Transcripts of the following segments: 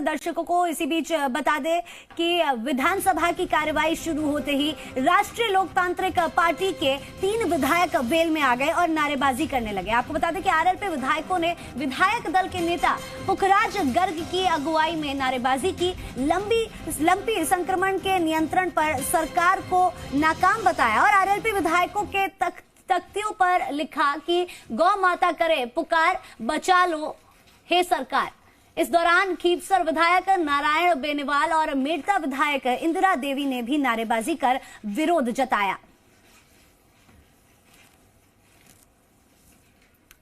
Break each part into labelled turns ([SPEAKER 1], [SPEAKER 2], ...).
[SPEAKER 1] दर्शकों को इसी बीच बता दें कि विधानसभा की कार्यवाही शुरू होते ही राष्ट्रीय लोकतांत्रिक पार्टी के 3 विधायक वेल में आ गए और नारेबाजी करने लगे। आपको बता दें कि आरएलपी विधायकों ने विधायक दल के नेता पुखराज गर्ग की अगुवाई में नारेबाजी की। लंपी संक्रमण के नियंत्रण पर सरकार को नाकाम बताया और आरएलपी विधायकों के तख्तियों पर लिखा कि गौ माता करे पुकार, बचा लो हे सरकार। इस दौरान खींवसर विधायक नारायण बेनीवाल और मेड़ता विधायक इंदिरा देवी ने भी नारेबाजी कर विरोध जताया।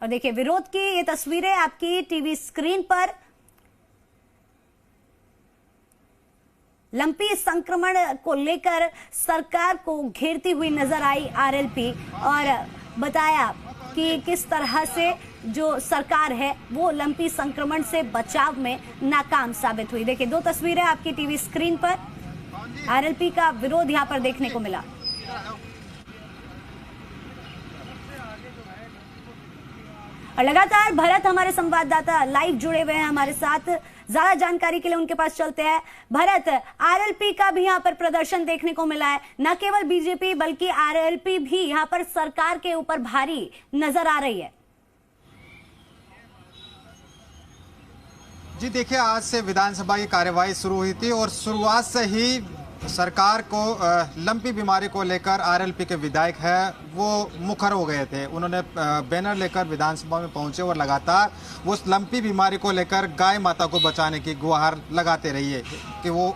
[SPEAKER 1] और देखिए विरोध की ये तस्वीरें आपकी टीवी स्क्रीन पर। लंपी संक्रमण को लेकर सरकार को घेरती हुई नजर आई आरएलपी और बताया कि किस तरह से जो सरकार है वो लंपी संक्रमण से बचाव में नाकाम साबित हुई। देखिए 2 तस्वीरें आपकी टीवी स्क्रीन पर। आरएलपी का विरोध यहां पर देखने को मिला। और लगातार भरत हमारे संवाददाता लाइव जुड़े हुए हैं हमारे साथ, ज्यादा जानकारी के लिए उनके पास चलते हैं। भरत, आरएलपी का भी यहाँ पर प्रदर्शन देखने को मिला है। न केवल बीजेपी बल्कि आरएलपी भी यहाँ पर सरकार के ऊपर भारी नजर आ रही है।
[SPEAKER 2] जी देखिए, आज से विधानसभा की कार्यवाही शुरू हुई थी और शुरुआत से ही सरकार को लंपी बीमारी को लेकर आरएलपी के विधायक है वो मुखर हो गए थे। उन्होंने बैनर लेकर विधानसभा में पहुंचे और लगातार वो उस लंपी बीमारी को लेकर गाय माता को बचाने की गुहार लगाते रही है कि वो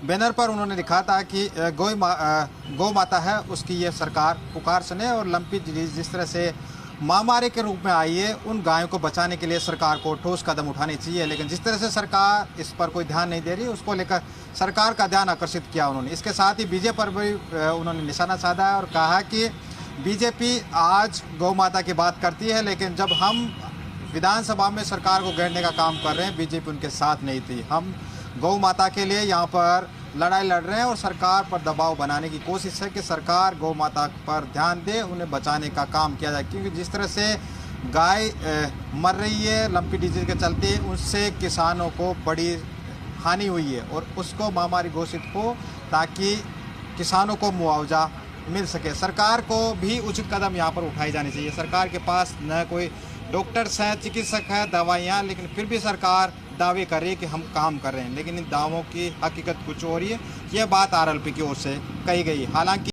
[SPEAKER 2] बैनर पर उन्होंने लिखा था कि गौ माता है उसकी ये सरकार पुकार सुने और लंपी जिस तरह से महामारी के रूप में आई है उन गायों को बचाने के लिए सरकार को ठोस कदम उठाने चाहिए। लेकिन जिस तरह से सरकार इस पर कोई ध्यान नहीं दे रही, उसको लेकर सरकार का ध्यान आकर्षित किया उन्होंने। इसके साथ ही बीजेपी पर भी उन्होंने निशाना साधा है और कहा कि बीजेपी आज गौ माता की बात करती है, लेकिन जब हम विधानसभा में सरकार को घेरने का काम कर रहे हैं बीजेपी उनके साथ नहीं थी। हम गौ माता के लिए यहाँ पर लड़ाई लड़ रहे हैं और सरकार पर दबाव बनाने की कोशिश है कि सरकार गौ माता पर ध्यान दे, उन्हें बचाने का काम किया जाए। क्योंकि जिस तरह से गाय मर रही है लंपी डिजीज के चलते, उससे किसानों को बड़ी हानि हुई है और उसको महामारी घोषित हो ताकि किसानों को मुआवजा मिल सके। सरकार को भी उचित कदम यहाँ पर उठाए जाने चाहिए। सरकार के पास न कोई डॉक्टर्स हैं, चिकित्सक हैं, दवाइयाँ, लेकिन फिर भी सरकार दावे कर रही है कि हम काम कर रहे हैं, लेकिन इन दावों की हकीकत कुछ और ही है। यह बात आरएलपी की ओर से कही गई। हालांकि